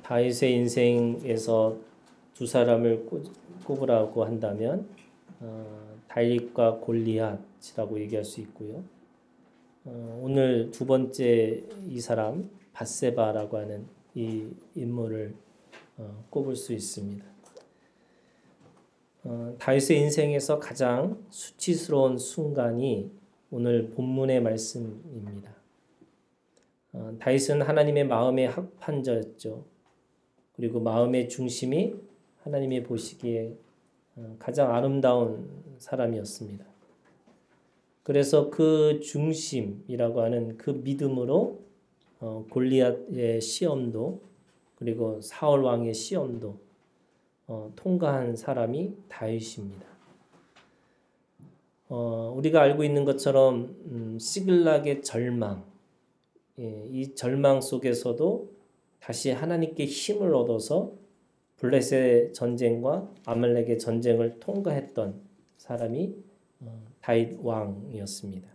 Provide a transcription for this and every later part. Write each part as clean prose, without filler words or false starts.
다윗의 인생에서 두 사람을 꼽으라고 한다면 다윗과 골리앗이라고 얘기할 수 있고요. 오늘 두 번째 이 사람 밧세바라고 하는 이 인물을 꼽을 수 있습니다. 다윗의 인생에서 가장 수치스러운 순간이 오늘 본문의 말씀입니다. 다윗은 하나님의 마음의 합판자였죠. 그리고 마음의 중심이 하나님이 보시기에 가장 아름다운 사람이었습니다. 그래서 그 중심이라고 하는 그 믿음으로 골리앗의 시험도 그리고 사울 왕의 시험도 통과한 사람이 다윗입니다. 우리가 알고 있는 것처럼 시글락의 절망, 이 절망 속에서도 다시 하나님께 힘을 얻어서 블레셋의 전쟁과 아말렉의 전쟁을 통과했던 사람이 다윗 왕이었습니다.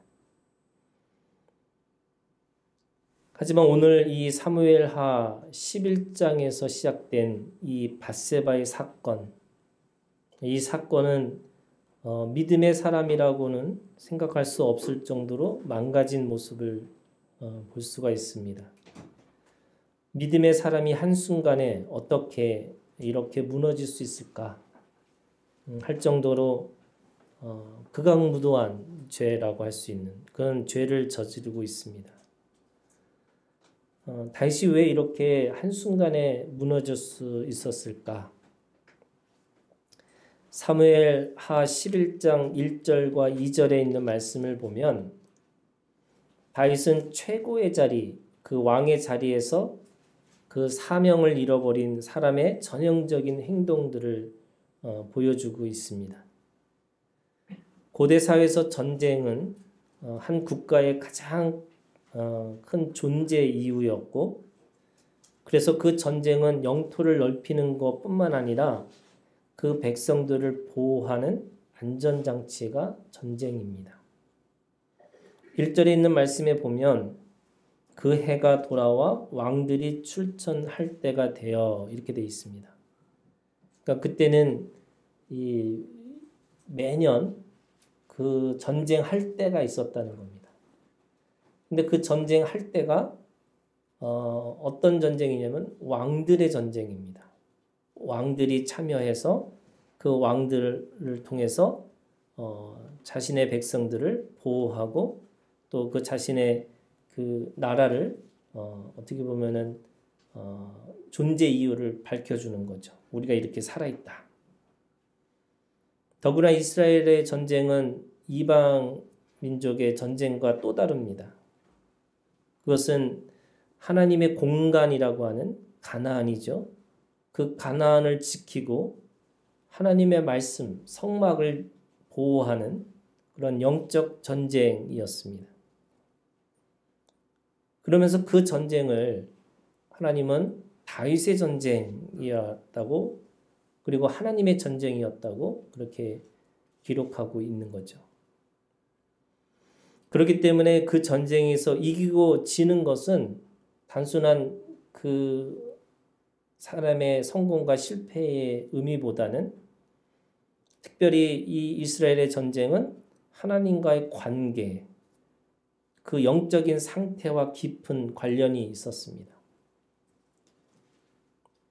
하지만 오늘 이 사무엘하 11장에서 시작된 이 밧세바의 사건, 이 사건은 믿음의 사람이라고는 생각할 수 없을 정도로 망가진 모습을 볼 수가 있습니다. 믿음의 사람이 한순간에 어떻게 이렇게 무너질 수 있을까 할 정도로 극악무도한 죄라고 할 수 있는 그런 죄를 저지르고 있습니다. 다윗이 왜 이렇게 한순간에 무너질 수 있었을까? 사무엘하 11장 1절과 2절에 있는 말씀을 보면 다윗은 최고의 자리, 그 왕의 자리에서 그 사명을 잃어버린 사람의 전형적인 행동들을 보여주고 있습니다. 고대 사회에서 전쟁은 한 국가의 가장 큰 존재 이유였고, 그래서 그 전쟁은 영토를 넓히는 것뿐만 아니라 그 백성들을 보호하는 안전장치가 전쟁입니다. 1절에 있는 말씀에 보면 그 해가 돌아와 왕들이 출전할 때가 되어 이렇게 되어 있습니다. 그러니까 그때는 매년 그 전쟁할 때가 있었다는 겁니다. 근데 그 전쟁할 때가 어떤 전쟁이냐면 왕들의 전쟁입니다. 왕들이 참여해서 그 왕들을 통해서 자신의 백성들을 보호하고 또 그 자신의 그 나라를 어떻게 보면은 존재 이유를 밝혀주는 거죠. 우리가 이렇게 살아있다. 더구나 이스라엘의 전쟁은 이방 민족의 전쟁과 또 다릅니다. 그것은 하나님의 공간이라고 하는 가나안이죠. 그 가나안을 지키고 하나님의 말씀, 성막을 보호하는 그런 영적 전쟁이었습니다. 그러면서 그 전쟁을 하나님은 다윗의 전쟁이었다고 그리고 하나님의 전쟁이었다고 그렇게 기록하고 있는 거죠. 그렇기 때문에 그 전쟁에서 이기고 지는 것은 단순한 그 사람의 성공과 실패의 의미보다는 특별히 이 이스라엘의 전쟁은 하나님과의 관계, 그 영적인 상태와 깊은 관련이 있었습니다.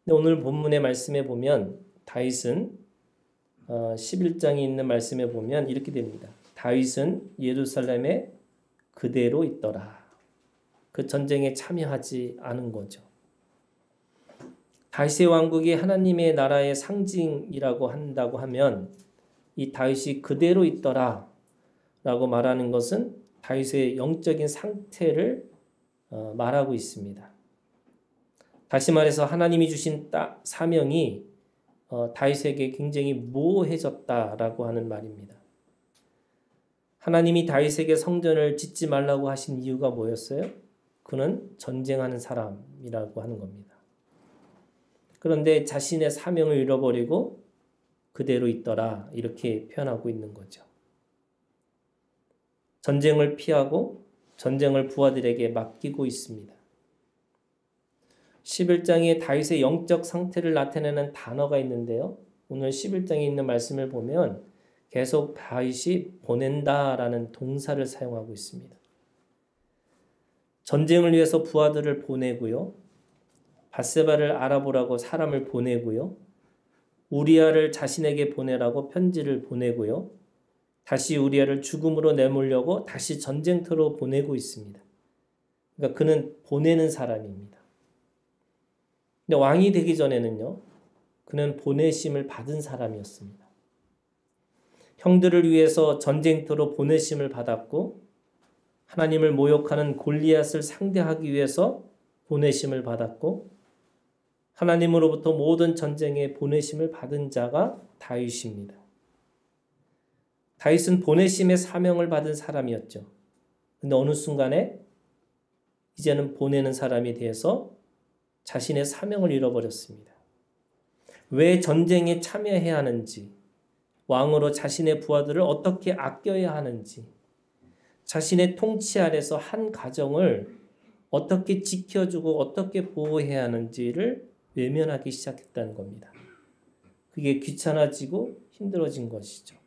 오늘 본문의 말씀에 보면 다윗은 11장에 있는 말씀에 보면 이렇게 됩니다. 다윗은 예루살렘에 그대로 있더라. 그 전쟁에 참여하지 않은 거죠. 다윗의 왕국이 하나님의 나라의 상징이라고 한다고 하면 이 다윗이 그대로 있더라 라고 말하는 것은 다윗의 영적인 상태를 말하고 있습니다. 다시 말해서 하나님이 주신 사명이 다윗에게 굉장히 모호해졌다라고 하는 말입니다. 하나님이 다윗에게 성전을 짓지 말라고 하신 이유가 뭐였어요? 그는 전쟁하는 사람이라고 하는 겁니다. 그런데 자신의 사명을 잃어버리고 그대로 있더라 이렇게 표현하고 있는 거죠. 전쟁을 피하고 전쟁을 부하들에게 맡기고 있습니다. 11장에 다윗의 영적 상태를 나타내는 단어가 있는데요. 오늘 11장에 있는 말씀을 보면 계속 다윗이 보낸다라는 동사를 사용하고 있습니다. 전쟁을 위해서 부하들을 보내고요. 밧세바를 알아보라고 사람을 보내고요. 우리아를 자신에게 보내라고 편지를 보내고요. 다시 우리아를 죽음으로 내몰려고 다시 전쟁터로 보내고 있습니다. 그러니까 그는 보내는 사람입니다. 근데 왕이 되기 전에는요. 그는 보내심을 받은 사람이었습니다. 형들을 위해서 전쟁터로 보내심을 받았고 하나님을 모욕하는 골리앗을 상대하기 위해서 보내심을 받았고 하나님으로부터 모든 전쟁에 보내심을 받은 자가 다윗입니다. 다윗은 보내심의 사명을 받은 사람이었죠. 근데 어느 순간에 이제는 보내는 사람이 되어서 자신의 사명을 잃어버렸습니다. 왜 전쟁에 참여해야 하는지, 왕으로 자신의 부하들을 어떻게 아껴야 하는지, 자신의 통치 아래서 한 가정을 어떻게 지켜주고 어떻게 보호해야 하는지를 외면하기 시작했다는 겁니다. 그게 귀찮아지고 힘들어진 것이죠.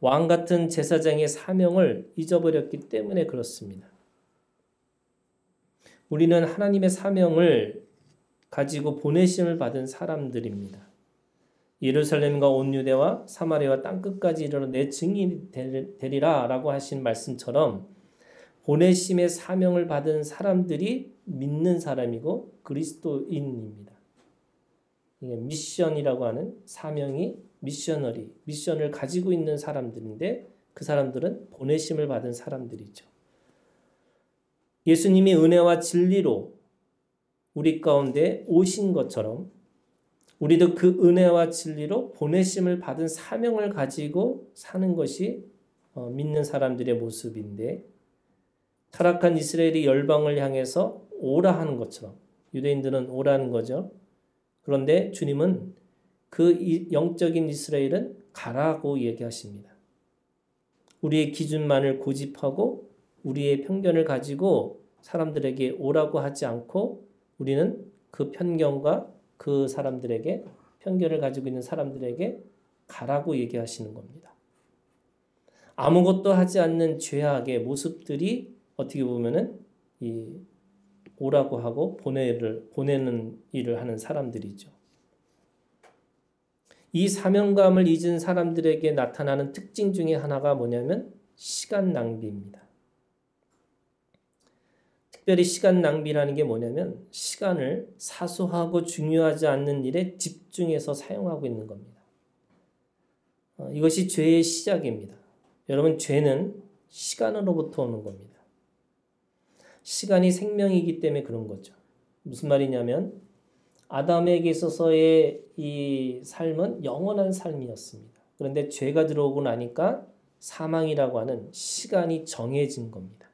왕 같은 제사장의 사명을 잊어버렸기 때문에 그렇습니다. 우리는 하나님의 사명을 가지고 보내심을 받은 사람들입니다. 예루살렘과 온 유대와 사마리아와 땅끝까지 이르러 내 증인이 되리라 라고 하신 말씀처럼 보내심의 사명을 받은 사람들이 믿는 사람이고 그리스도인입니다. 이게 미션이라고 하는 사명이 미션을 가지고 있는 사람들인데 그 사람들은 보내심을 받은 사람들이죠. 예수님이 은혜와 진리로 우리 가운데 오신 것처럼 우리도 그 은혜와 진리로 보내심을 받은 사명을 가지고 사는 것이 믿는 사람들의 모습인데 타락한 이스라엘이 열방을 향해서 오라 하는 것처럼 유대인들은 오라는 거죠. 그런데 주님은 그 영적인 이스라엘은 가라고 얘기하십니다. 우리의 기준만을 고집하고 우리의 편견을 가지고 사람들에게 오라고 하지 않고 우리는 그 편견과 그 사람들에게 편견을 가지고 있는 사람들에게 가라고 얘기하시는 겁니다. 아무것도 하지 않는 죄악의 모습들이 어떻게 보면은 이 오라고 하고 보내는 일을 하는 사람들이죠. 이 사명감을 잊은 사람들에게 나타나는 특징 중에 하나가 뭐냐면 시간 낭비입니다. 특별히 시간 낭비라는 게 뭐냐면 시간을 사소하고 중요하지 않는 일에 집중해서 사용하고 있는 겁니다. 이것이 죄의 시작입니다. 여러분, 죄는 시간으로부터 오는 겁니다. 시간이 생명이기 때문에 그런 거죠. 무슨 말이냐면 아담에게 있어서의 이 삶은 영원한 삶이었습니다. 그런데 죄가 들어오고 나니까 사망이라고 하는 시간이 정해진 겁니다.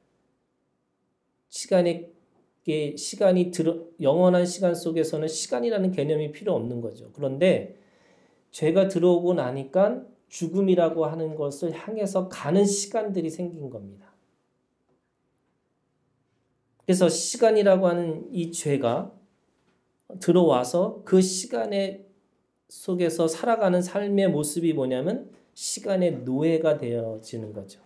영원한 시간 속에서는 시간이라는 개념이 필요 없는 거죠. 그런데 죄가 들어오고 나니까 죽음이라고 하는 것을 향해서 가는 시간들이 생긴 겁니다. 그래서 시간이라고 하는 이 죄가 들어와서 그 시간의 속에서 살아가는 삶의 모습이 뭐냐면 시간의 노예가 되어지는 거죠.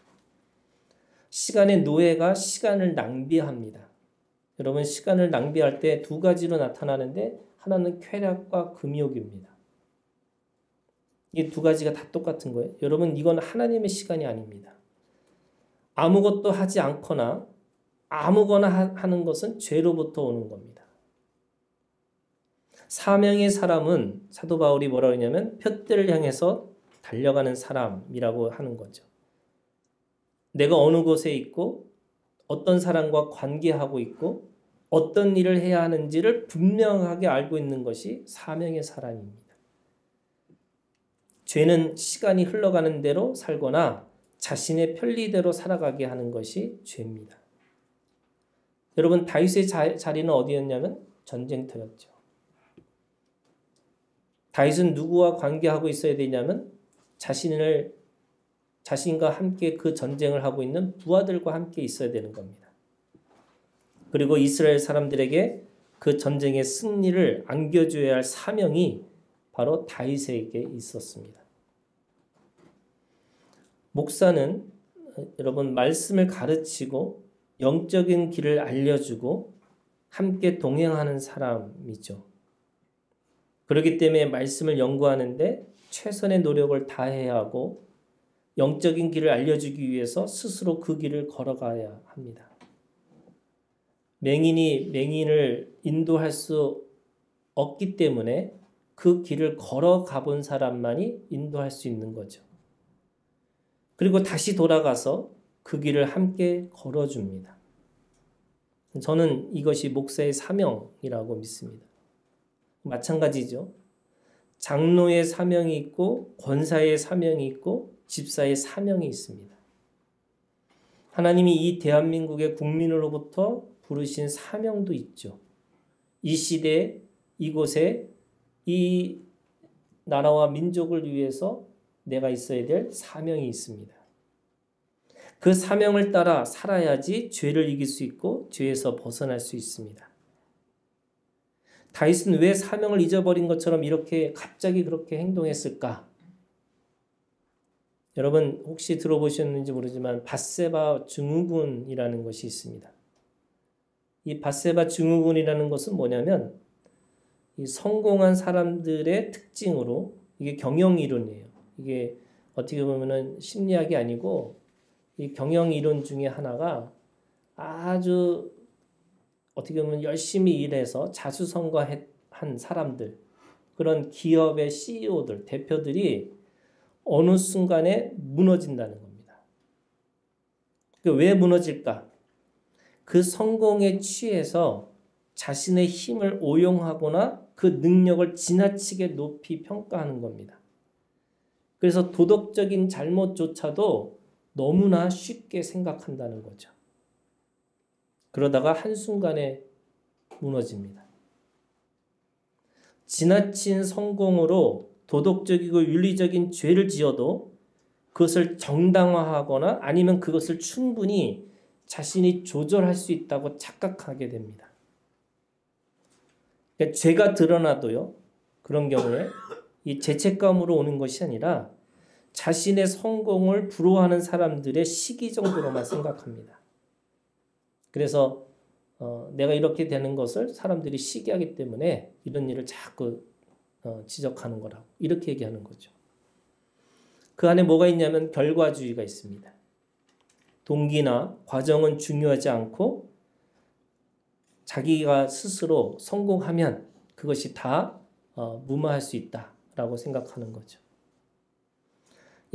시간의 노예가 시간을 낭비합니다. 여러분, 시간을 낭비할 때 두 가지로 나타나는데 하나는 쾌락과 금욕입니다. 이 두 가지가 다 똑같은 거예요. 여러분, 이건 하나님의 시간이 아닙니다. 아무것도 하지 않거나 아무거나 하는 것은 죄로부터 오는 겁니다. 사명의 사람은 사도 바울이 뭐라고 하냐면 푯대를 향해서 달려가는 사람이라고 하는 거죠. 내가 어느 곳에 있고 어떤 사람과 관계하고 있고 어떤 일을 해야 하는지를 분명하게 알고 있는 것이 사명의 사람입니다. 죄는 시간이 흘러가는 대로 살거나 자신의 편리대로 살아가게 하는 것이 죄입니다. 여러분, 다윗의 자리는 어디였냐면 전쟁터였죠. 다윗은 누구와 관계하고 있어야 되냐면 자신과 함께 그 전쟁을 하고 있는 부하들과 함께 있어야 되는 겁니다. 그리고 이스라엘 사람들에게 그 전쟁의 승리를 안겨줘야 할 사명이 바로 다윗에게 있었습니다. 목사는 여러분 말씀을 가르치고 영적인 길을 알려주고 함께 동행하는 사람이죠. 그렇기 때문에 말씀을 연구하는데 최선의 노력을 다해야 하고 영적인 길을 알려주기 위해서 스스로 그 길을 걸어가야 합니다. 맹인이 맹인을 인도할 수 없기 때문에 그 길을 걸어가 본 사람만이 인도할 수 있는 거죠. 그리고 다시 돌아가서 그 길을 함께 걸어줍니다. 저는 이것이 목사의 사명이라고 믿습니다. 마찬가지죠. 장로의 사명이 있고 권사의 사명이 있고 집사의 사명이 있습니다. 하나님이 이 대한민국의 국민으로부터 부르신 사명도 있죠. 이 시대에 이곳에 이 나라와 민족을 위해서 내가 있어야 될 사명이 있습니다. 그 사명을 따라 살아야지 죄를 이길 수 있고 죄에서 벗어날 수 있습니다. 다윗은 왜 사명을 잊어버린 것처럼 이렇게 갑자기 그렇게 행동했을까? 여러분 혹시 들어보셨는지 모르지만 밧세바 증후군이라는 것이 있습니다. 이 밧세바 증후군이라는 것은 뭐냐면 이 성공한 사람들의 특징으로 이게 경영 이론이에요. 이게 어떻게 보면은 심리학이 아니고 이 경영 이론 중에 하나가 아주 어떻게 보면 열심히 일해서 자수성가한 사람들, 그런 기업의 CEO들, 대표들이 어느 순간에 무너진다는 겁니다. 왜 무너질까? 그 성공에 취해서 자신의 힘을 오용하거나 그 능력을 지나치게 높이 평가하는 겁니다. 그래서 도덕적인 잘못조차도 너무나 쉽게 생각한다는 거죠. 그러다가 한순간에 무너집니다. 지나친 성공으로 도덕적이고 윤리적인 죄를 지어도 그것을 정당화하거나 아니면 그것을 충분히 자신이 조절할 수 있다고 착각하게 됩니다. 그러니까 죄가 드러나도요, 그런 경우에 이 죄책감으로 오는 것이 아니라 자신의 성공을 부러워하는 사람들의 시기 정도로만 생각합니다. 그래서 내가 이렇게 되는 것을 사람들이 시기하기 때문에 이런 일을 자꾸 지적하는 거라고 이렇게 얘기하는 거죠. 그 안에 뭐가 있냐면 결과주의가 있습니다. 동기나 과정은 중요하지 않고 자기가 스스로 성공하면 그것이 다 무마할 수 있다라고 생각하는 거죠.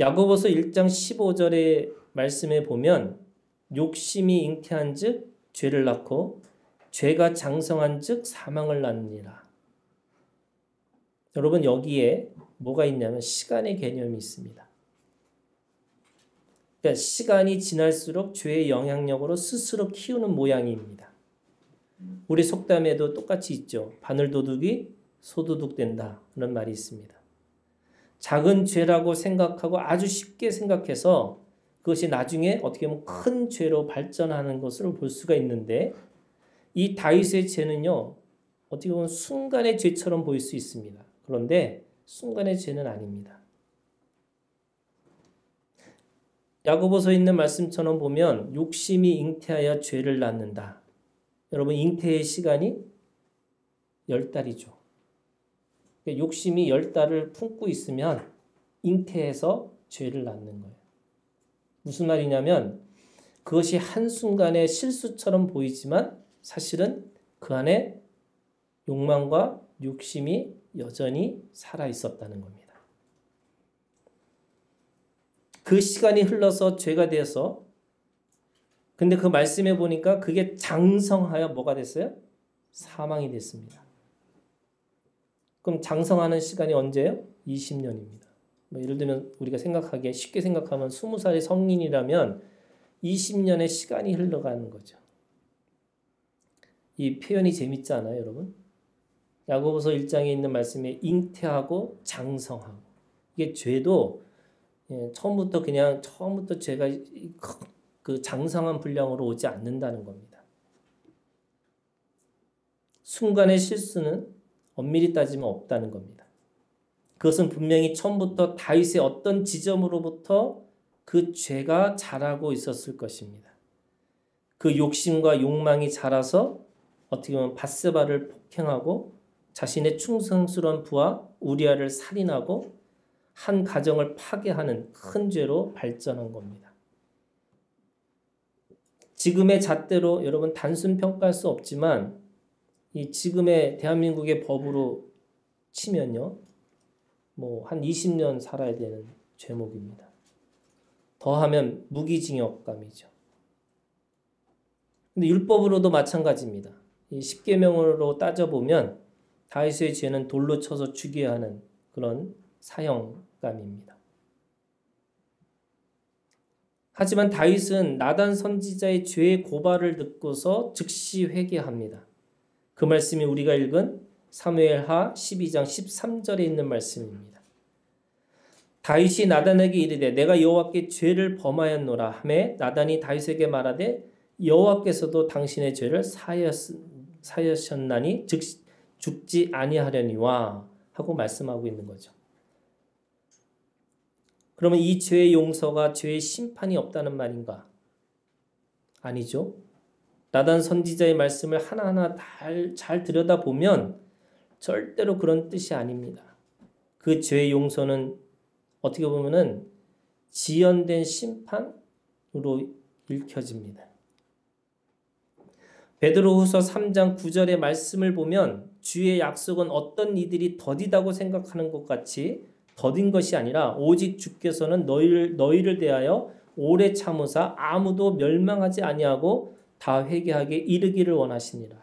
야고보서 1장 15절의 말씀에 보면 욕심이 잉태한 즉 죄를 낳고 죄가 장성한 즉 사망을 낳느니라. 여러분 여기에 뭐가 있냐면 시간의 개념이 있습니다. 그러니까 시간이 지날수록 죄의 영향력으로 스스로 키우는 모양입니다. 우리 속담에도 똑같이 있죠. 바늘도둑이 소도둑 된다는 말이 있습니다. 작은 죄라고 생각하고 아주 쉽게 생각해서 그것이 나중에 어떻게 보면 큰 죄로 발전하는 것을 볼 수가 있는데 이 다윗의 죄는요. 어떻게 보면 순간의 죄처럼 보일 수 있습니다. 그런데 순간의 죄는 아닙니다. 야고보서에 있는 말씀처럼 보면 욕심이 잉태하여 죄를 낳는다. 여러분 잉태의 시간이 10달이죠. 욕심이 10달을 품고 있으면 잉태해서 죄를 낳는 거예요. 무슨 말이냐면 그것이 한순간의 실수처럼 보이지만 사실은 그 안에 욕망과 욕심이 여전히 살아 있었다는 겁니다. 그 시간이 흘러서 죄가 되어서 근데 그 말씀에 보니까 그게 장성하여 뭐가 됐어요? 사망이 됐습니다. 그럼 장성하는 시간이 언제예요? 20년입니다. 예를 들면 우리가 생각하기에 쉽게 생각하면 20살의 성인이라면 20년의 시간이 흘러가는 거죠. 이 표현이 재밌지 않아요, 여러분? 야고보서 1장에 있는 말씀에 잉태하고 장성하고 이게 죄도 처음부터 죄가 그 장성한 분량으로 오지 않는다는 겁니다. 순간의 실수는 엄밀히 따지면 없다는 겁니다. 그것은 분명히 처음부터 다윗의 어떤 지점으로부터 그 죄가 자라고 있었을 것입니다. 그 욕심과 욕망이 자라서 어떻게 보면 밧세바를 폭행하고 자신의 충성스러운 부하 우리아를 살인하고 한 가정을 파괴하는 큰 죄로 발전한 겁니다. 지금의 잣대로 여러분 단순 평가할 수 없지만 이 지금의 대한민국의 법으로 치면요. 뭐 한 20년 살아야 되는 죄목입니다. 더하면 무기징역감이죠. 근데 율법으로도 마찬가지입니다. 이 십계명으로 따져보면 다윗의 죄는 돌로 쳐서 죽여야 하는 그런 사형감입니다. 하지만 다윗은 나단 선지자의 죄의 고발을 듣고서 즉시 회개합니다. 그 말씀이 우리가 읽은 사무엘하 12장 13절에 있는 말씀입니다. 다윗이 나단에게 이르되 내가 여호와께 죄를 범하였노라 하매 나단이 다윗에게 말하되 여호와께서도 당신의 죄를 사하셨나니 즉 죽지 아니하려니와 하고 말씀하고 있는 거죠. 그러면 이 죄의 용서가 죄의 심판이 없다는 말인가? 아니죠. 나단 선지자의 말씀을 하나하나 잘 들여다보면 절대로 그런 뜻이 아닙니다. 그 죄의 용서는 어떻게 보면은 지연된 심판으로 읽혀집니다. 베드로후서 3장 9절의 말씀을 보면 주의 약속은 어떤 이들이 더디다고 생각하는 것 같이 더딘 것이 아니라 오직 주께서는 너희를 대하여 오래 참으사 아무도 멸망하지 아니하고 다 회개하게 이르기를 원하시니라.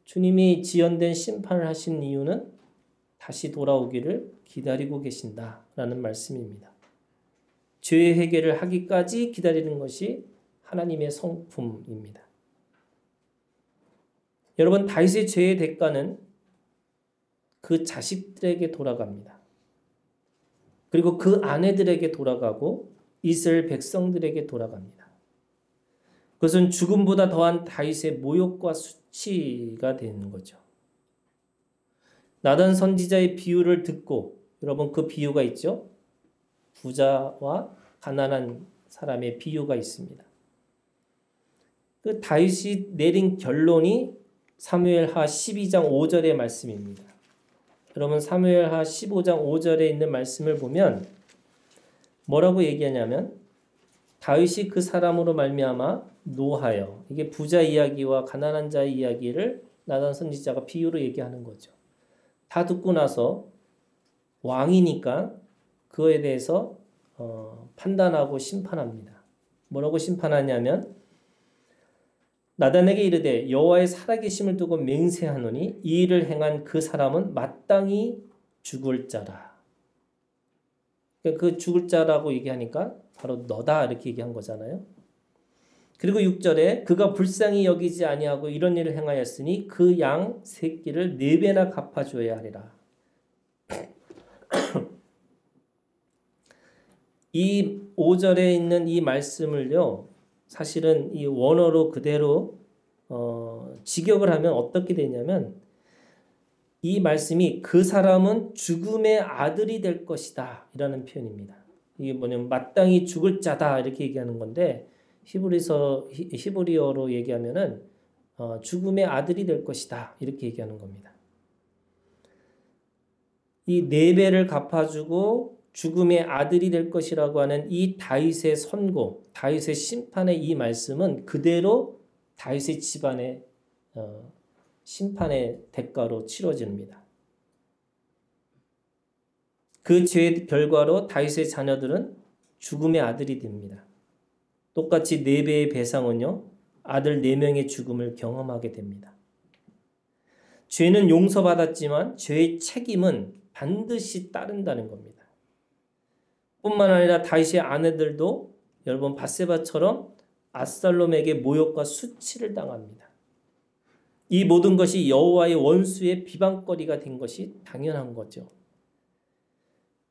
주님이 지연된 심판을 하신 이유는 다시 돌아오기를 기다리고 계신다라는 말씀입니다. 죄의 회개를 하기까지 기다리는 것이 하나님의 성품입니다. 여러분, 다윗의 죄의 대가는 그 자식들에게 돌아갑니다. 그리고 그 아내들에게 돌아가고 이스라엘 백성들에게 돌아갑니다. 그것은 죽음보다 더한 다윗의 모욕과 수치가 되는 거죠. 나단 선지자의 비유를 듣고 여러분 그 비유가 있죠? 부자와 가난한 사람의 비유가 있습니다. 그 다윗이 내린 결론이 사무엘하 12장 5절의 말씀입니다. 여러분 사무엘하 15장 5절에 있는 말씀을 보면 뭐라고 얘기하냐면 다윗이 그 사람으로 말미암아 노하여, 이게 부자 이야기와 가난한 자의 이야기를 나단 선지자가 비유로 얘기하는 거죠. 다 듣고 나서 왕이니까 그거에 대해서 판단하고 심판합니다. 뭐라고 심판하냐면 나단에게 이르되 여호와의 살아계심을 두고 맹세하노니 이 일을 행한 그 사람은 마땅히 죽을 자라. 그 죽을 자라고 얘기하니까 바로 너다 이렇게 얘기한 거잖아요. 그리고 6절에 그가 불쌍히 여기지 아니하고 이런 일을 행하였으니 그 양 새끼를 4배나 갚아줘야 하리라. 이 5절에 있는 이 말씀을요, 사실은 이 원어로 그대로 직역을 하면 어떻게 되냐면 이 말씀이 그 사람은 죽음의 아들이 될 것이다 이라는 표현입니다. 이게 뭐냐면 마땅히 죽을 자다 이렇게 얘기하는 건데 히브리어로 얘기하면은 죽음의 아들이 될 것이다 이렇게 얘기하는 겁니다. 이 4배를 갚아주고 죽음의 아들이 될 것이라고 하는 이 다윗의 선고, 다윗의 심판의 이 말씀은 그대로 다윗의 집안의 심판의 대가로 치러집니다. 그 죄의 결과로 다윗의 자녀들은 죽음의 아들이 됩니다. 똑같이 4배의 배상은요, 아들 4명의 죽음을 경험하게 됩니다. 죄는 용서받았지만 죄의 책임은 반드시 따른다는 겁니다. 뿐만 아니라 다윗의 아내들도 여러분 밧세바처럼 압살롬에게 모욕과 수치를 당합니다. 이 모든 것이 여호와의 원수의 비방거리가 된 것이 당연한 거죠.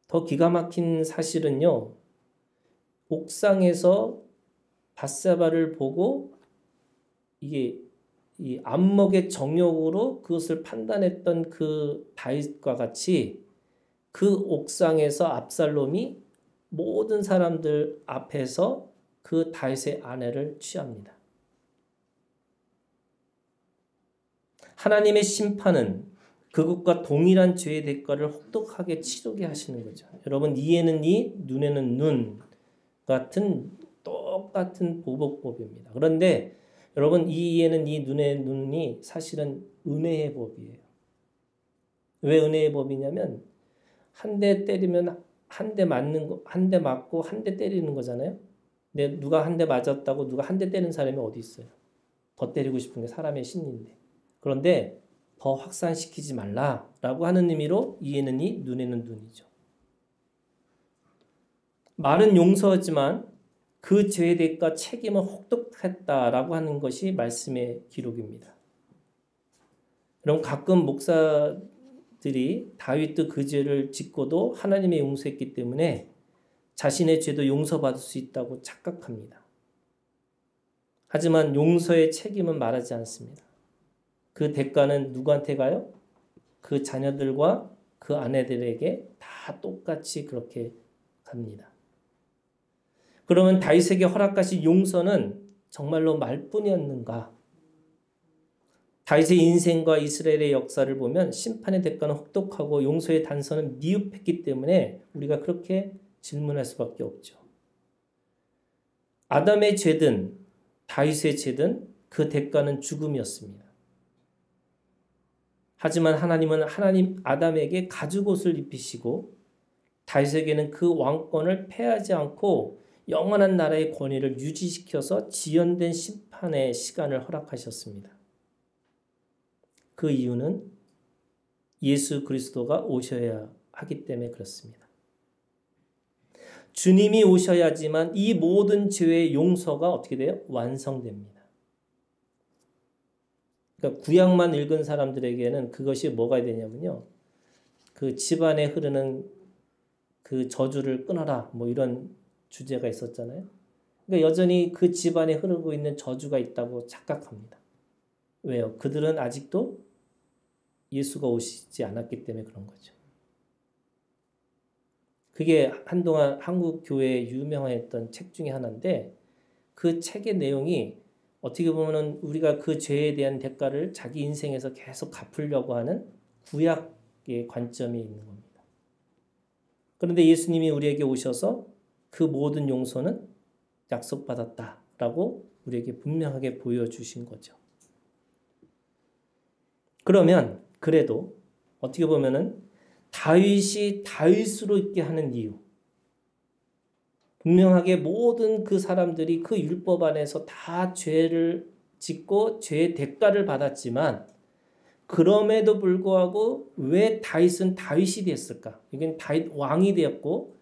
더 기가 막힌 사실은요, 옥상에서 밧세바를 보고 이게 이 안목의 정욕으로 그것을 판단했던 그 다윗과 같이 그 옥상에서 압살롬이 모든 사람들 앞에서 그 다윗의 아내를 취합니다. 하나님의 심판은 그것과 동일한 죄의 대가를 혹독하게 치르게 하시는 거죠. 여러분, 이에는 이, 눈에는 눈 같은 똑같은 보복법입니다. 그런데 여러분, 이 이에는 이, 눈에는 눈이 사실은 은혜의 법이에요. 왜 은혜의 법이냐면 한 대 때리면 한 대 맞는 거, 한 대 맞고 한 대 때리는 거잖아요. 근데 누가 한 대 맞았다고 누가 한 대 때리는 사람이 어디 있어요? 더 때리고 싶은 게 사람의 심리인데. 그런데 더 확산시키지 말라라고 하는 의미로 이에는 이, 눈에는 눈이죠. 말은 용서하지만 그 죄의 대가 책임은 혹독했다라고 하는 것이 말씀의 기록입니다. 그럼 가끔 목사들이 다윗도 그 죄를 짓고도 하나님의 용서했기 때문에 자신의 죄도 용서받을 수 있다고 착각합니다. 하지만 용서의 책임은 말하지 않습니다. 그 대가는 누구한테 가요? 그 자녀들과 그 아내들에게 다 똑같이 그렇게 갑니다. 그러면 다윗에게 허락하신 용서는 정말로 말뿐이었는가? 다윗의 인생과 이스라엘의 역사를 보면 심판의 대가는 혹독하고 용서의 단서는 미흡했기 때문에 우리가 그렇게 질문할 수밖에 없죠. 아담의 죄든 다윗의 죄든 그 대가는 죽음이었습니다. 하지만 하나님은 아담에게 가죽옷을 입히시고 다윗에게는 그 왕권을 패하지 않고 영원한 나라의 권위를 유지시켜서 지연된 심판의 시간을 허락하셨습니다. 그 이유는 예수 그리스도가 오셔야 하기 때문에 그렇습니다. 주님이 오셔야지만 이 모든 죄의 용서가 어떻게 돼요? 완성됩니다. 그러니까 구약만 읽은 사람들에게는 그것이 뭐가 되냐면요. 그 집안에 흐르는 그 저주를 끊어라 뭐 이런 주제가 있었잖아요. 그러니까 여전히 그 집안에 흐르고 있는 저주가 있다고 착각합니다. 왜요? 그들은 아직도 예수가 오시지 않았기 때문에 그런 거죠. 그게 한동안 한국 교회에 유명했던 책 중에 하나인데 그 책의 내용이 어떻게 보면 우리가 그 죄에 대한 대가를 자기 인생에서 계속 갚으려고 하는 구약의 관점이 있는 겁니다. 그런데 예수님이 우리에게 오셔서 그 모든 용서는 약속받았다라고 우리에게 분명하게 보여주신 거죠. 그러면 그래도 어떻게 보면은 다윗이 다윗으로 있게 하는 이유, 분명하게 모든 그 사람들이 그 율법 안에서 다 죄를 짓고 죄의 대가를 받았지만 그럼에도 불구하고 왜 다윗은 다윗이 됐을까? 이건 다윗 왕이 되었고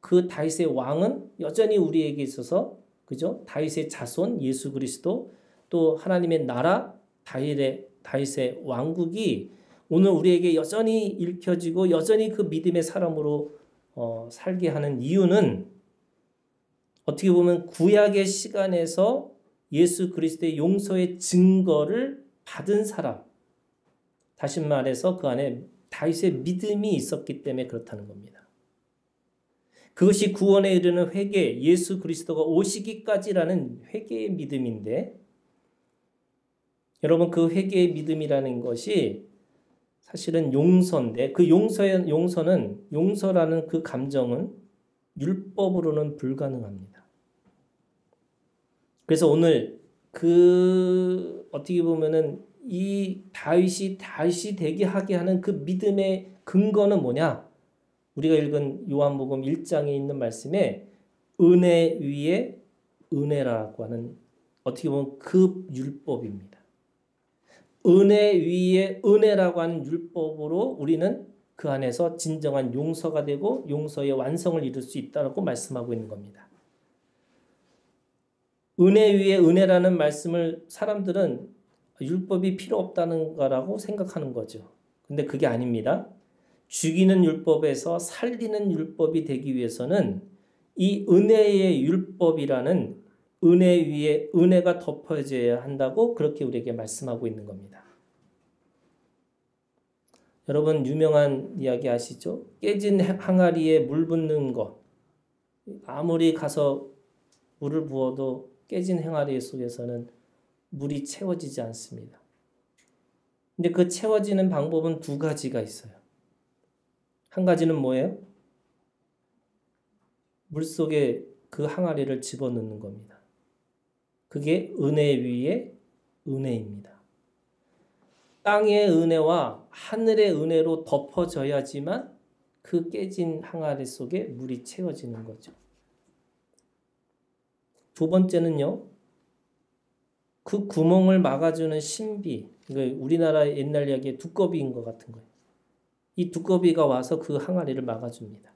그 다윗의 왕은 여전히 우리에게 있어서 그죠? 다윗의 자손 예수 그리스도 또 하나님의 나라 다윗의 왕국이 오늘 우리에게 여전히 읽혀지고 여전히 그 믿음의 사람으로 살게 하는 이유는 어떻게 보면 구약의 시간에서 예수 그리스도의 용서의 증거를 받은 사람, 다시 말해서 그 안에 다윗의 믿음이 있었기 때문에 그렇다는 겁니다. 그것이 구원에 이르는 회개, 예수 그리스도가 오시기까지라는 회개의 믿음인데 여러분 그 회개의 믿음이라는 것이 사실은 용서인데 그 용서라는 그 감정은 율법으로는 불가능합니다. 그래서 오늘 어떻게 보면은 이 다윗이 되게 하게 하는 그 믿음의 근거는 뭐냐? 우리가 읽은 요한복음 1장에 있는 말씀에 은혜 위에 은혜라고 하는 어떻게 보면 그 율법입니다. 은혜 위에 은혜라고 하는 율법으로 우리는 그 안에서 진정한 용서가 되고 용서의 완성을 이룰 수 있다고 말씀하고 있는 겁니다. 은혜 위에 은혜라는 말씀을 사람들은 율법이 필요 없다는 거라고 생각하는 거죠. 근데 그게 아닙니다. 죽이는 율법에서 살리는 율법이 되기 위해서는 이 은혜의 율법이라는 은혜 위에 은혜가 덮어져야 한다고 그렇게 우리에게 말씀하고 있는 겁니다. 여러분 유명한 이야기 아시죠? 깨진 항아리에 물 붓는 것. 아무리 가서 물을 부어도 깨진 항아리 속에서는 물이 채워지지 않습니다. 근데 그 채워지는 방법은 두 가지가 있어요. 한 가지는 뭐예요? 물속에 그 항아리를 집어넣는 겁니다. 그게 은혜 위에 은혜입니다. 땅의 은혜와 하늘의 은혜로 덮어져야지만 그 깨진 항아리 속에 물이 채워지는 거죠. 두 번째는요. 그 구멍을 막아주는 신비. 우리나라 옛날 이야기의 두꺼비인 것 같은 거예요. 이 두꺼비가 와서 그 항아리를 막아줍니다.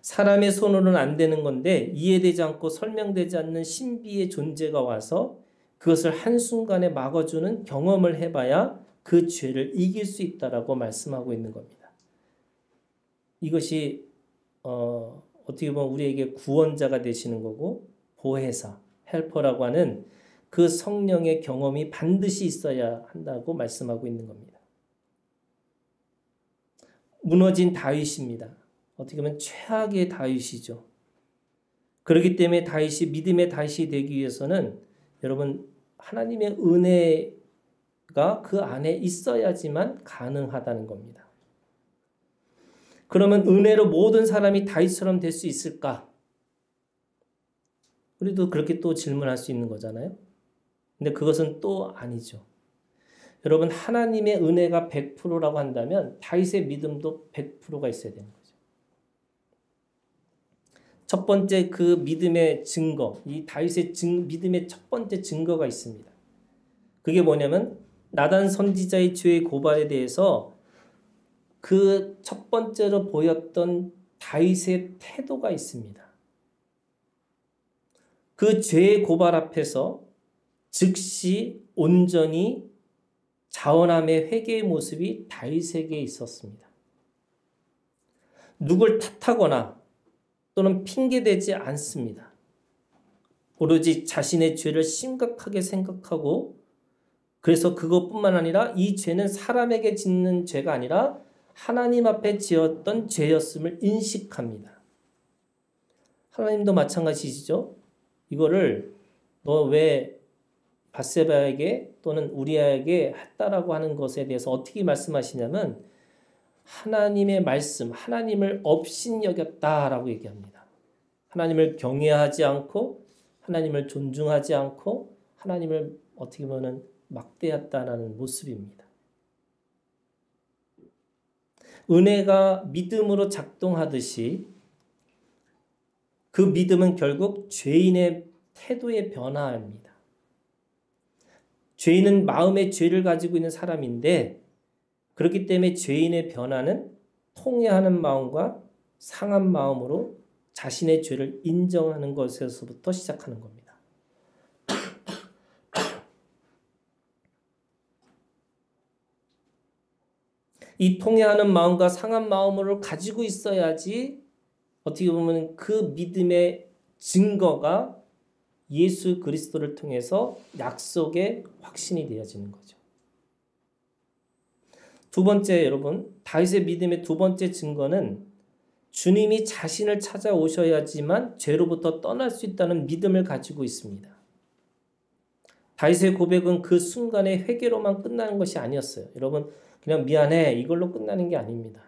사람의 손으로는 안 되는 건데 이해되지 않고 설명되지 않는 신비의 존재가 와서 그것을 한순간에 막아주는 경험을 해봐야 그 죄를 이길 수 있다라고 말씀하고 있는 겁니다. 이것이 어떻게 보면 우리에게 구원자가 되시는 거고 보혜사, 헬퍼라고 하는 그 성령의 경험이 반드시 있어야 한다고 말씀하고 있는 겁니다. 무너진 다윗입니다. 어떻게 보면 최악의 다윗이죠. 그렇기 때문에 다윗이 믿음의 다윗이 되기 위해서는 여러분 하나님의 은혜가 그 안에 있어야지만 가능하다는 겁니다. 그러면 은혜로 모든 사람이 다윗처럼 될 수 있을까? 우리도 그렇게 또 질문할 수 있는 거잖아요. 근데 그것은 또 아니죠. 여러분 하나님의 은혜가 100%라고 한다면 다윗의 믿음도 100%가 있어야 되는 거죠. 첫 번째 그 믿음의 증거, 이 다윗의 믿음의 첫 번째 증거가 있습니다. 그게 뭐냐면 나단 선지자의 죄의 고발에 대해서 그 첫 번째로 보였던 다윗의 태도가 있습니다. 그 죄의 고발 앞에서 즉시 온전히 자원함의 회개의 모습이 다윗에게 있었습니다. 누굴 탓하거나 또는 핑계대지 않습니다. 오로지 자신의 죄를 심각하게 생각하고 그래서 그것뿐만 아니라 이 죄는 사람에게 짓는 죄가 아니라 하나님 앞에 지었던 죄였음을 인식합니다. 하나님도 마찬가지시죠. 이거를 너 왜 밧세바에게 또는 우리아에게 했다라고 하는 것에 대해서 어떻게 말씀하시냐면 하나님의 말씀, 하나님을 업신여겼다라고 얘기합니다. 하나님을 경외하지 않고 하나님을 존중하지 않고 하나님을 어떻게 보면 막대했다라는 모습입니다. 은혜가 믿음으로 작동하듯이 그 믿음은 결국 죄인의 태도의 변화입니다. 죄인은 마음의 죄를 가지고 있는 사람인데 그렇기 때문에 죄인의 변화는 통회하는 마음과 상한 마음으로 자신의 죄를 인정하는 것에서부터 시작하는 겁니다. 이 통회하는 마음과 상한 마음을 가지고 있어야지 어떻게 보면 그 믿음의 증거가 예수 그리스도를 통해서 약속의 확신이 되어지는 거죠. 두 번째 여러분, 다윗의 믿음의 두 번째 증거는 주님이 자신을 찾아오셔야지만 죄로부터 떠날 수 있다는 믿음을 가지고 있습니다. 다윗의 고백은 그 순간의 회개로만 끝나는 것이 아니었어요. 여러분 그냥 미안해 이걸로 끝나는 게 아닙니다.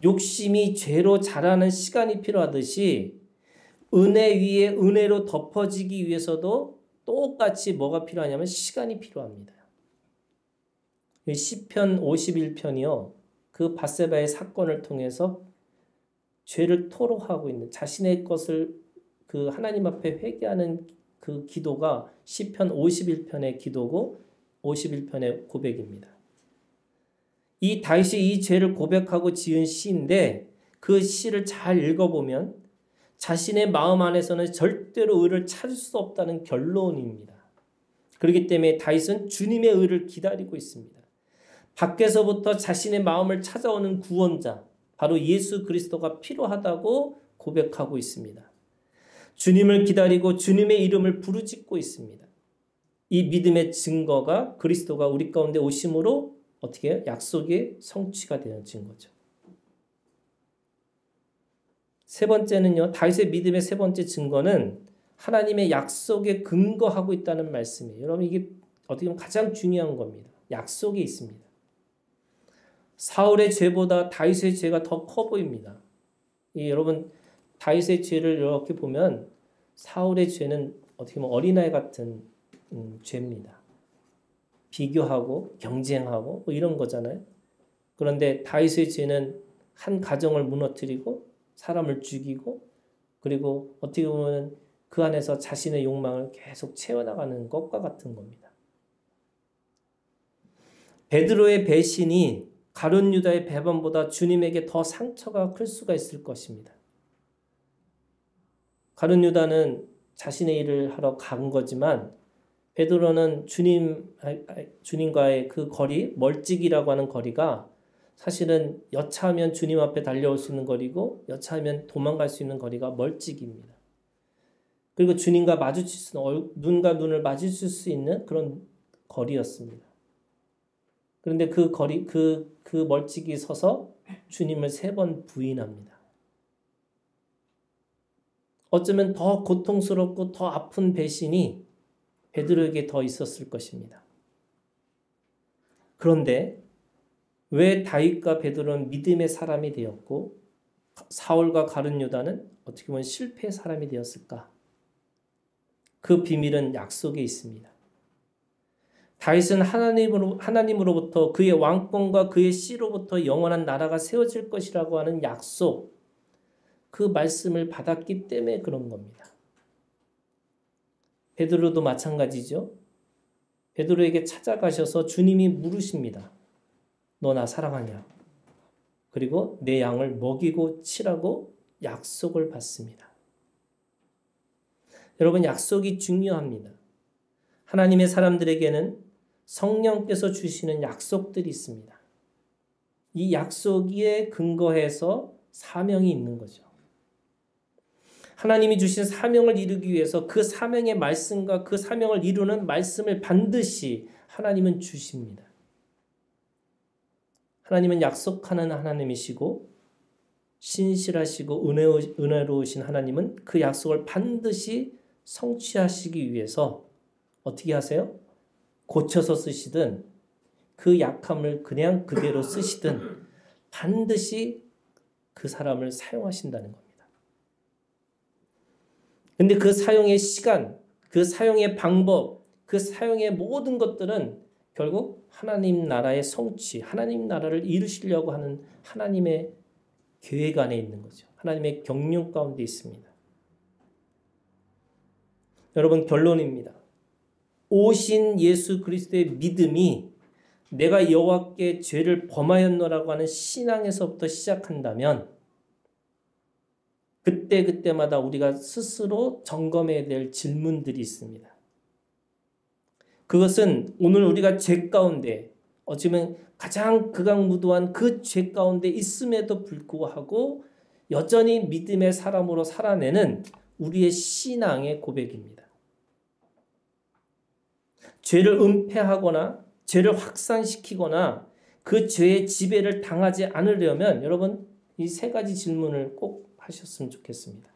욕심이 죄로 자라는 시간이 필요하듯이 은혜 위에 은혜로 덮어지기 위해서도 똑같이 뭐가 필요하냐면 시간이 필요합니다. 시편 51편이요. 그 밧세바의 사건을 통해서 죄를 토로하고 있는 자신의 것을 그 하나님 앞에 회개하는 그 기도가 시편 51편의 기도고 51편의 고백입니다. 이 다윗이 이 죄를 고백하고 지은 시인데 그 시를 잘 읽어보면 자신의 마음 안에서는 절대로 의를 찾을 수 없다는 결론입니다. 그렇기 때문에 다윗은 주님의 의를 기다리고 있습니다. 밖에서부터 자신의 마음을 찾아오는 구원자, 바로 예수 그리스도가 필요하다고 고백하고 있습니다. 주님을 기다리고 주님의 이름을 부르짖고 있습니다. 이 믿음의 증거가 그리스도가 우리 가운데 오심으로 어떻게 해요? 약속의 성취가 되어진 거죠. 세 번째는요. 다윗의 믿음의 세 번째 증거는 하나님의 약속에 근거하고 있다는 말씀이에요. 여러분 이게 어떻게 보면 가장 중요한 겁니다. 약속이 있습니다. 사울의 죄보다 다윗의 죄가 더 커 보입니다. 여러분 다윗의 죄를 이렇게 보면 사울의 죄는 어떻게 보면 어린아이 같은 죄입니다. 비교하고 경쟁하고 뭐 이런 거잖아요. 그런데 다윗의 죄는 한 가정을 무너뜨리고 사람을 죽이고 그리고 어떻게 보면 그 안에서 자신의 욕망을 계속 채워나가는 것과 같은 겁니다. 베드로의 배신이 가룟 유다의 배반보다 주님에게 더 상처가 클 수가 있을 것입니다. 가룟 유다는 자신의 일을 하러 간 거지만 베드로는 주님과의 그 거리, 멀찍이라고 하는 거리가 사실은 여차하면 주님 앞에 달려올 수 있는 거리고 여차하면 도망갈 수 있는 거리가 멀찍입니다. 그리고 주님과 마주칠 수 있는, 눈과 눈을 마주칠 수 있는 그런 거리였습니다. 그런데 그 거리, 그 멀찍이 서서 주님을 3번 부인합니다. 어쩌면 더 고통스럽고 더 아픈 배신이 베드로에게 더 있었을 것입니다. 그런데 왜 다윗과 베드로는 믿음의 사람이 되었고 사울과 가룟 유다는 어떻게 보면 실패의 사람이 되었을까? 그 비밀은 약속에 있습니다. 다윗은 하나님으로부터 그의 왕권과 그의 씨로부터 영원한 나라가 세워질 것이라고 하는 약속, 그 말씀을 받았기 때문에 그런 겁니다. 베드로도 마찬가지죠. 베드로에게 찾아가셔서 주님이 물으십니다. 너 나 사랑하냐? 그리고 내 양을 먹이고 치라고 약속을 받습니다. 여러분 약속이 중요합니다. 하나님의 사람들에게는 성령께서 주시는 약속들이 있습니다. 이 약속에 근거해서 사명이 있는 거죠. 하나님이 주신 사명을 이루기 위해서 그 사명의 말씀과 그 사명을 이루는 말씀을 반드시 하나님은 주십니다. 하나님은 약속하는 하나님이시고 신실하시고 은혜로우신 하나님은 그 약속을 반드시 성취하시기 위해서 어떻게 하세요? 고쳐서 쓰시든 그 약함을 그냥 그대로 쓰시든 반드시 그 사람을 사용하신다는 겁니다. 근데 그 사용의 시간, 그 사용의 방법, 그 사용의 모든 것들은 결국 하나님 나라의 성취, 하나님 나라를 이루시려고 하는 하나님의 계획 안에 있는 거죠. 하나님의 경륜 가운데 있습니다. 여러분 결론입니다. 오신 예수 그리스도의 믿음이 내가 여호와께 죄를 범하였노라고 하는 신앙에서부터 시작한다면 그때마다 우리가 스스로 점검해야 될 질문들이 있습니다. 그것은 오늘 우리가 죄 가운데 어쩌면 가장 극악무도한 그 죄 가운데 있음에도 불구하고 여전히 믿음의 사람으로 살아내는 우리의 신앙의 고백입니다. 죄를 은폐하거나 죄를 확산시키거나 그 죄의 지배를 당하지 않으려면 여러분 이 3가지 질문을 꼭 하셨으면 좋겠습니다.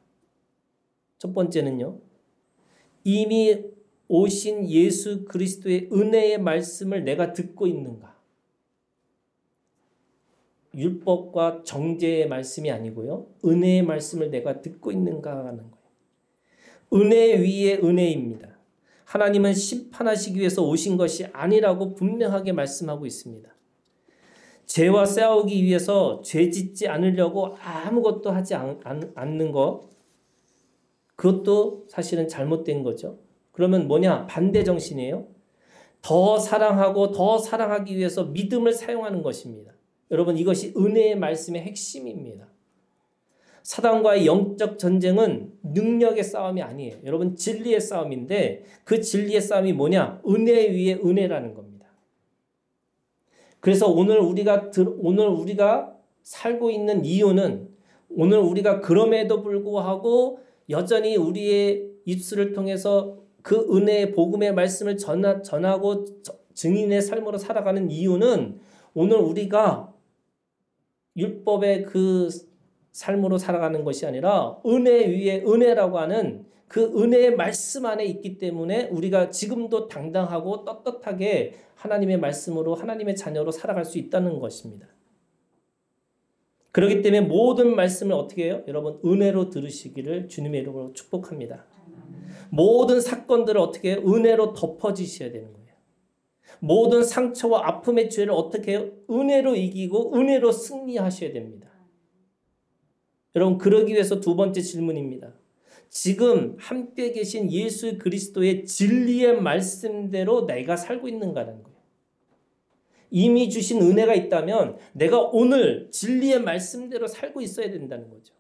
첫 번째는요. 이미 오신 예수 그리스도의 은혜의 말씀을 내가 듣고 있는가? 율법과 정죄의 말씀이 아니고요. 은혜의 말씀을 내가 듣고 있는가 하는 거예요. 은혜 위에 은혜입니다. 하나님은 심판하시기 위해서 오신 것이 아니라고 분명하게 말씀하고 있습니다. 죄와 싸우기 위해서 죄 짓지 않으려고 아무것도 하지 않는 것, 그것도 사실은 잘못된 거죠. 그러면 뭐냐? 반대 정신이에요. 더 사랑하고 더 사랑하기 위해서 믿음을 사용하는 것입니다. 여러분 이것이 은혜의 말씀의 핵심입니다. 사단과의 영적 전쟁은 능력의 싸움이 아니에요. 여러분 진리의 싸움인데 그 진리의 싸움이 뭐냐? 은혜 위에 은혜라는 겁니다. 그래서 오늘 우리가 살고 있는 이유는 오늘 우리가 그럼에도 불구하고 여전히 우리의 입술을 통해서 그 은혜의 복음의 말씀을 전하고 증인의 삶으로 살아가는 이유는 오늘 우리가 율법의 그 삶으로 살아가는 것이 아니라 은혜 위에 은혜라고 하는 그 은혜의 말씀 안에 있기 때문에 우리가 지금도 당당하고 떳떳하게 하나님의 말씀으로 하나님의 자녀로 살아갈 수 있다는 것입니다. 그렇기 때문에 모든 말씀을 어떻게 해요? 여러분 은혜로 들으시기를 주님의 이름으로 축복합니다. 모든 사건들을 어떻게 해요? 은혜로 덮어지셔야 되는 거예요. 모든 상처와 아픔의 죄를 어떻게 해요? 은혜로 이기고 은혜로 승리하셔야 됩니다. 여러분 그러기 위해서 두 번째 질문입니다. 지금 함께 계신 예수 그리스도의 진리의 말씀대로 내가 살고 있는가라는 거예요. 이미 주신 은혜가 있다면 내가 오늘 진리의 말씀대로 살고 있어야 된다는 거죠.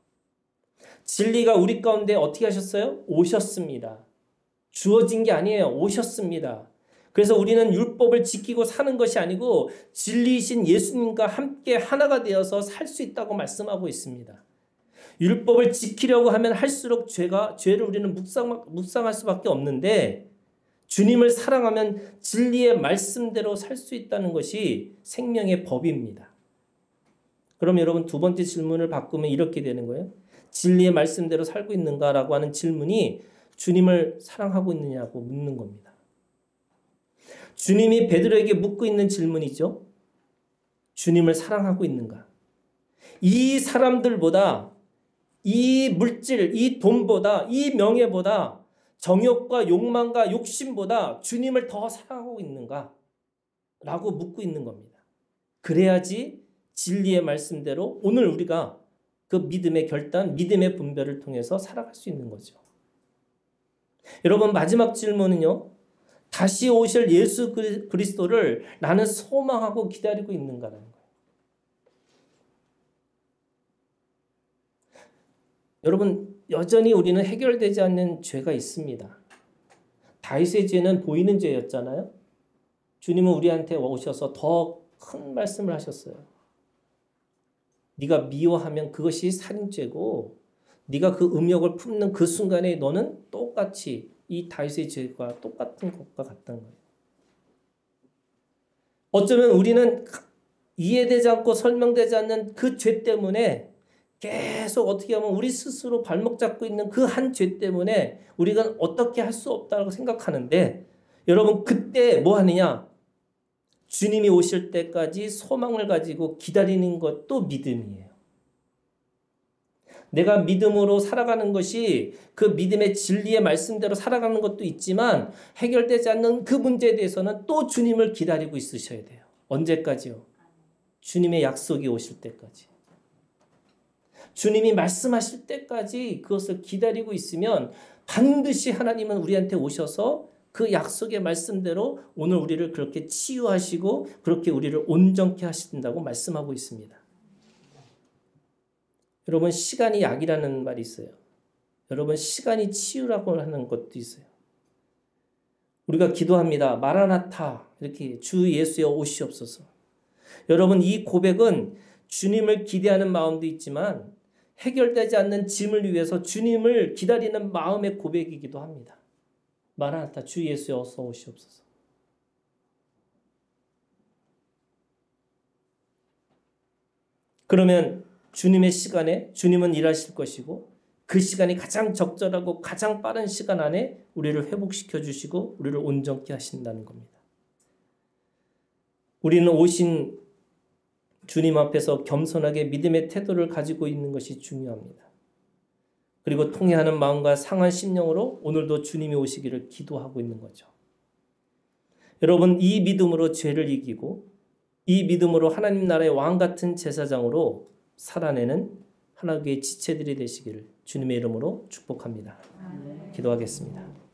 진리가 우리 가운데 어떻게 하셨어요? 오셨습니다. 주어진 게 아니에요. 오셨습니다. 그래서 우리는 율법을 지키고 사는 것이 아니고 진리이신 예수님과 함께 하나가 되어서 살 수 있다고 말씀하고 있습니다. 율법을 지키려고 하면 할수록 죄를 우리는 묵상할 수밖에 없는데 주님을 사랑하면 진리의 말씀대로 살 수 있다는 것이 생명의 법입니다. 그럼 여러분 두 번째 질문을 바꾸면 이렇게 되는 거예요. 진리의 말씀대로 살고 있는가라고 하는 질문이 주님을 사랑하고 있느냐고 묻는 겁니다. 주님이 베드로에게 묻고 있는 질문이죠. 주님을 사랑하고 있는가? 이 사람들보다 이 물질, 이 돈보다 이 명예보다 정욕과 욕망과 욕심보다 주님을 더 사랑하고 있는가? 라고 묻고 있는 겁니다. 그래야지 진리의 말씀대로 오늘 우리가 그 믿음의 결단, 믿음의 분별을 통해서 살아갈 수 있는 거죠. 여러분 마지막 질문은요. 다시 오실 예수 그리스도를 나는 소망하고 기다리고 있는가라는 거예요. 여러분 여전히 우리는 해결되지 않는 죄가 있습니다. 다윗의 죄는 보이는 죄였잖아요. 주님은 우리한테 오셔서 더 큰 말씀을 하셨어요. 네가 미워하면 그것이 살인죄고 네가 그 음욕을 품는 그 순간에 너는 똑같이 이 다윗의 죄가 똑같은 것과 같다는 거예요. 어쩌면 우리는 이해되지 않고 설명되지 않는 그 죄 때문에 계속 어떻게 하면 우리 스스로 발목 잡고 있는 그 한 죄 때문에 우리가 어떻게 할 수 없다고 생각하는데 여러분 그때 뭐 하느냐? 주님이 오실 때까지 소망을 가지고 기다리는 것도 믿음이에요. 내가 믿음으로 살아가는 것이 그 믿음의 진리의 말씀대로 살아가는 것도 있지만 해결되지 않는 그 문제에 대해서는 또 주님을 기다리고 있으셔야 돼요. 언제까지요? 주님의 약속이 오실 때까지. 주님이 말씀하실 때까지 그것을 기다리고 있으면 반드시 하나님은 우리한테 오셔서 그 약속의 말씀대로 오늘 우리를 그렇게 치유하시고 그렇게 우리를 온전케 하신다고 말씀하고 있습니다. 여러분 시간이 약이라는 말이 있어요. 여러분 시간이 치유라고 하는 것도 있어요. 우리가 기도합니다. 마라나타 이렇게 주 예수여 오시옵소서. 여러분 이 고백은 주님을 기대하는 마음도 있지만 해결되지 않는 짐을 위해서 주님을 기다리는 마음의 고백이기도 합니다. 마라나타 주 예수여 어서 오시옵소서. 그러면 주님의 시간에 주님은 일하실 것이고 그 시간이 가장 적절하고 가장 빠른 시간 안에 우리를 회복시켜 주시고 우리를 온전케 하신다는 겁니다. 우리는 오신 주님 앞에서 겸손하게 믿음의 태도를 가지고 있는 것이 중요합니다. 그리고 통회하는 마음과 상한 심령으로 오늘도 주님이 오시기를 기도하고 있는 거죠. 여러분 이 믿음으로 죄를 이기고 이 믿음으로 하나님 나라의 왕 같은 제사장으로 살아내는 하나님의 지체들이 되시기를 주님의 이름으로 축복합니다. 기도하겠습니다.